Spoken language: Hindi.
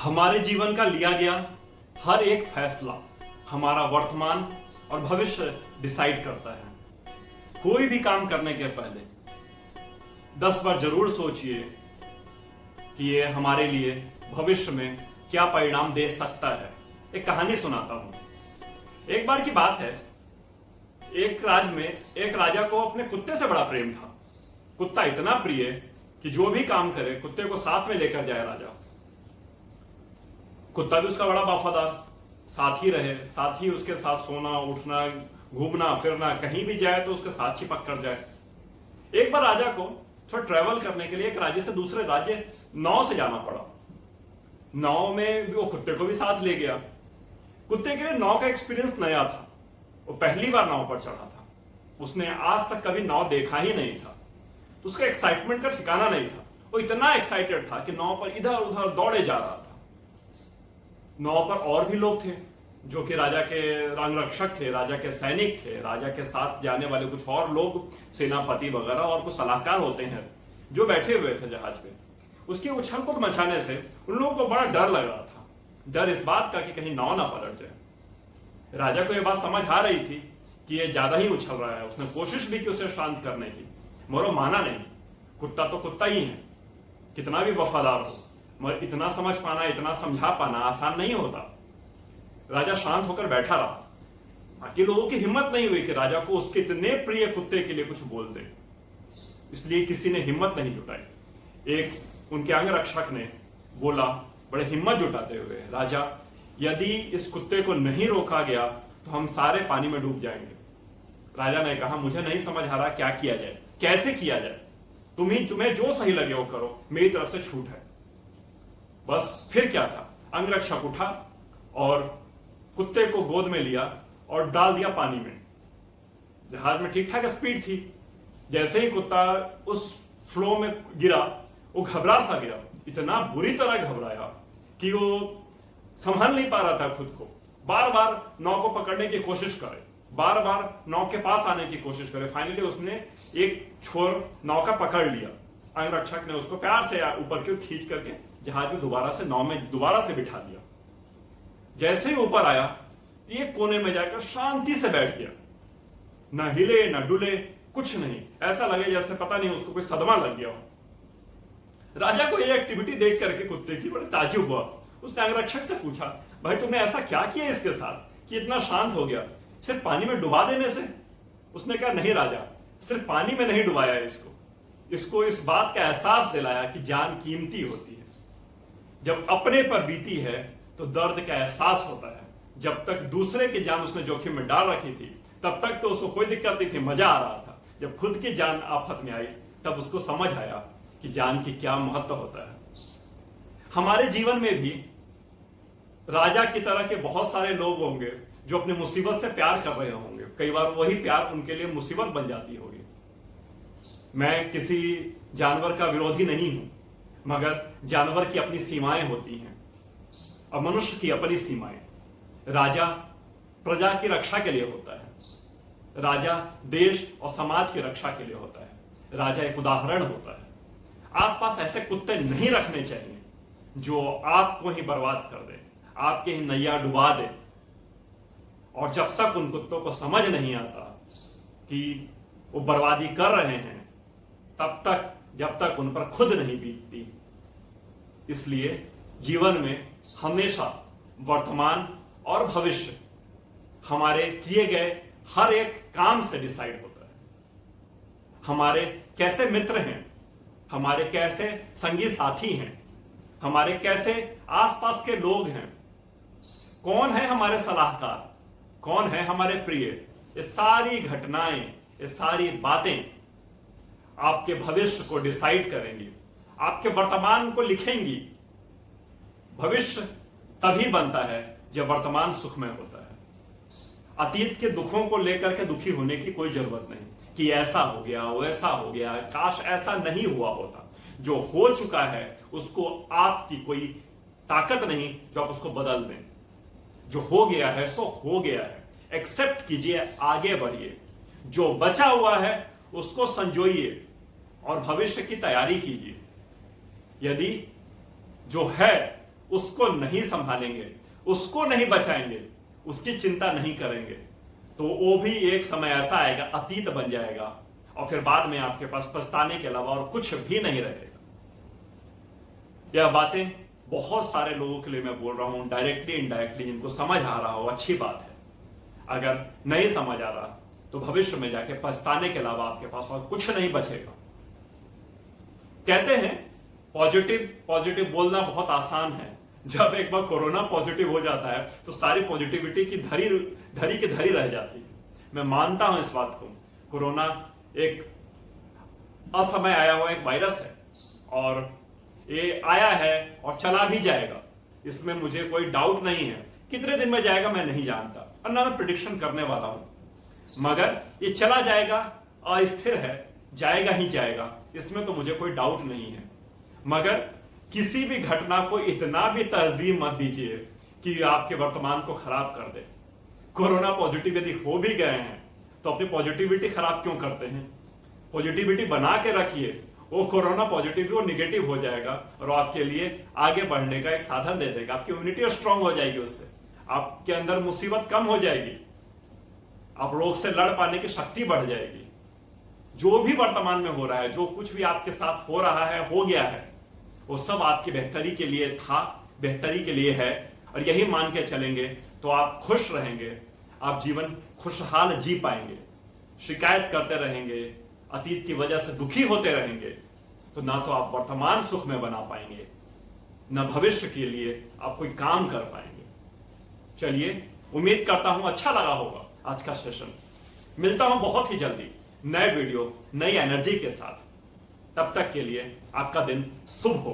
हमारे जीवन का लिया गया हर एक फैसला हमारा वर्तमान और भविष्य डिसाइड करता है। कोई भी काम करने के पहले 10 बार जरूर सोचिए कि ये हमारे लिए भविष्य में क्या परिणाम दे सकता है। एक कहानी सुनाता हूं। एक बार की बात है, एक राज्य में एक राजा को अपने कुत्ते से बड़ा प्रेम था। कुत्ता इतना प्रिय कि जो भी काम करे कुत्ते को साथ में लेकर जाए राजा। कुत्ता भी उसका बड़ा वफादार, साथ ही रहे, साथ ही उसके साथ सोना उठना घूमना फिरना, कहीं भी जाए तो उसके साथ चिपक कर जाए। एक बार राजा को थोड़ा ट्रैवल करने के लिए एक राज्य से दूसरे राज्य नाव से जाना पड़ा। नाव में वो कुत्ते को भी साथ ले गया। कुत्ते के लिए नाव का एक्सपीरियंस नया था, वो पहली बार नाव पर चढ़ा था। उसने आज तक कभी नाव देखा ही नहीं था, तो उसका एक्साइटमेंट का ठिकाना नहीं था। वो इतना एक्साइटेड था कि नाव पर इधर उधर दौड़े जा रहा था। नाव पर और भी लोग थे जो कि राजा के रंगरक्षक थे, राजा के सैनिक थे, राजा के साथ जाने वाले कुछ और लोग, सेनापति वगैरह और कुछ सलाहकार होते हैं जो बैठे हुए थे जहाज पे। उसकी उछल कूद मचाने से उन लोगों को बड़ा डर लग रहा था। डर इस बात का कि कहीं नाव ना पलट जाए। राजा को यह बात समझ आ रही थी कि यह ज्यादा ही उछल रहा है। उसने कोशिश भी की उसे शांत करने की, मगर वो माना नहीं। कुत्ता तो कुत्ता ही है, कितना भी वफादार हो, मगर इतना समझ पाना, इतना समझा पाना आसान नहीं होता। राजा शांत होकर बैठा रहा। बाकी लोगों की हिम्मत नहीं हुई कि राजा को उसके इतने प्रिय कुत्ते के लिए कुछ बोल दे, इसलिए किसी ने हिम्मत नहीं जुटाई। एक उनके अंगरक्षक ने बोला बड़े हिम्मत जुटाते हुए, राजा यदि इस कुत्ते को नहीं रोका गया तो हम सारे पानी में डूब जाएंगे। राजा ने कहा, मुझे नहीं समझ आ रहा क्या किया जाए, कैसे किया जाए। तुम्हें जो सही लगे वो करो, मेरी तरफ से छूट है। बस फिर क्या था, अंगरक्षक उठा और कुत्ते को गोद में लिया और डाल दिया पानी में। जहाज में ठीक ठाक स्पीड थी। जैसे ही कुत्ता उस फ्लो में गिरा, वो घबरा सा गया, इतना बुरी तरह घबराया कि वो संभाल नहीं पा रहा था खुद को। बार बार नाव को पकड़ने की कोशिश करे, बार बार नाव के पास आने की कोशिश करे। फाइनली उसने एक छोर नाव का पकड़ लिया। अंगरक्षक ने उसको प्यार से ऊपर की ओर खींच करके जहाज में नाव में दोबारा से बिठा दिया। जैसे ही ऊपर आया, एक कोने में जाकर शांति से बैठ गया। न हिले न डुले, कुछ नहीं। ऐसा लगे जैसे पता नहीं उसको कोई सदमा लग गया हो। राजा को यह एक्टिविटी देख करके कुत्ते की बड़े ताज्जुब हुआ। उसने अंगरक्षक से पूछा, भाई तुमने ऐसा क्या किया इसके साथ कि इतना शांत हो गया, सिर्फ पानी में डुबा देने से? उसने कहा, नहीं राजा, सिर्फ पानी में नहीं डुबाया इसको इस बात का एहसास दिलाया कि जान कीमती होती है। जब अपने पर बीती है तो दर्द का एहसास होता है। जब तक दूसरे की जान उसने जोखिम में डाल रखी थी तब तक तो उसको कोई दिक्कत नहीं थी, मजा आ रहा था। जब खुद की जान आफत में आई तब उसको समझ आया कि जान की क्या महत्व होता है। हमारे जीवन में भी राजा की तरह के बहुत सारे लोग होंगे जो अपनी मुसीबत से प्यार कर रहे होंगे। कई बार वही प्यार उनके लिए मुसीबत बन जाती होगी। मैं किसी जानवर का विरोधी नहीं हूं, मगर जानवर की अपनी सीमाएं होती हैं और मनुष्य की अपनी सीमाएं। राजा प्रजा की रक्षा के लिए होता है, राजा देश और समाज की रक्षा के लिए होता है। राजा एक उदाहरण होता है। आसपास ऐसे कुत्ते नहीं रखने चाहिए जो आपको ही बर्बाद कर दे, आपके ही नैया डुबा दे। और जब तक उन कुत्तों को समझ नहीं आता कि वो बर्बादी कर रहे हैं, तब तक जब तक उन पर खुद नहीं बीतती। इसलिए जीवन में हमेशा वर्तमान और भविष्य हमारे किए गए हर एक काम से डिसाइड होता है। हमारे कैसे मित्र हैं, हमारे कैसे संगी साथी हैं, हमारे कैसे आसपास के लोग हैं, कौन है हमारे सलाहकार, कौन है हमारे प्रिय, ये सारी घटनाएं, ये सारी बातें आपके भविष्य को डिसाइड करेंगी, आपके वर्तमान को लिखेंगी। भविष्य तभी बनता है जब वर्तमान सुखमय होता है। अतीत के दुखों को लेकर के दुखी होने की कोई जरूरत नहीं कि ऐसा हो गया, वैसा हो गया, काश ऐसा नहीं हुआ होता। जो हो चुका है उसको आपकी कोई ताकत नहीं जो आप उसको बदल दें। जो हो गया है सो हो गया है, एक्सेप्ट कीजिए, आगे बढ़िए। जो बचा हुआ है उसको संजोइए और भविष्य की तैयारी कीजिए। यदि जो है उसको नहीं संभालेंगे, उसको नहीं बचाएंगे, उसकी चिंता नहीं करेंगे, तो वो भी एक समय ऐसा आएगा, अतीत बन जाएगा और फिर बाद में आपके पास पछताने के अलावा और कुछ भी नहीं रहेगा। यह बातें बहुत सारे लोगों के लिए मैं बोल रहा हूं, डायरेक्टली इनडायरेक्टली, जिनको समझ आ रहा हो अच्छी बात है, अगर नहीं समझ आ रहा तो भविष्य में जाके पछताने के अलावा आपके पास और कुछ नहीं बचेगा। कहते हैं पॉजिटिव पॉजिटिव बोलना बहुत आसान है, जब एक बार कोरोना पॉजिटिव हो जाता है तो सारी पॉजिटिविटी की धरी की धरी रह जाती है। मैं मानता हूं इस बात को, कोरोना एक असमय आया हुआ एक वायरस है और ये आया है और चला भी जाएगा, इसमें मुझे कोई डाउट नहीं है। कितने दिन में जाएगा मैं नहीं जानता और ना मैं प्रिडिक्शन करने वाला हूं, मगर ये चला जाएगा, अस्थिर है, जाएगा ही जाएगा, इसमें तो मुझे कोई डाउट नहीं है। मगर किसी भी घटना को इतना भी तरजीह मत दीजिए कि आपके वर्तमान को खराब कर दे। कोरोना पॉजिटिव यदि हो भी गए हैं तो अपनी पॉजिटिविटी खराब क्यों करते हैं? पॉजिटिविटी बना के रखिए, वो कोरोना पॉजिटिव वो निगेटिव हो जाएगा और आपके लिए आगे बढ़ने का एक साधन दे देगा। आपकी इम्यूनिटी स्ट्रांग हो जाएगी, उससे आपके अंदर मुसीबत कम हो जाएगी, आप रोग से लड़ पाने की शक्ति बढ़ जाएगी। जो भी वर्तमान में हो रहा है, जो कुछ भी आपके साथ हो रहा है, हो गया है, वो सब आपकी बेहतरी के लिए था, बेहतरी के लिए है, और यही मान के चलेंगे तो आप खुश रहेंगे, आप जीवन खुशहाल जी पाएंगे। शिकायत करते रहेंगे, अतीत की वजह से दुखी होते रहेंगे, तो ना तो आप वर्तमान सुख में बना पाएंगे, ना भविष्य के लिए आप कोई काम कर पाएंगे। चलिए, उम्मीद करता हूं अच्छा लगा होगा आज का सेशन। मिलता हूं बहुत ही जल्दी नए वीडियो, नई एनर्जी के साथ। तब तक के लिए आपका दिन शुभ हो।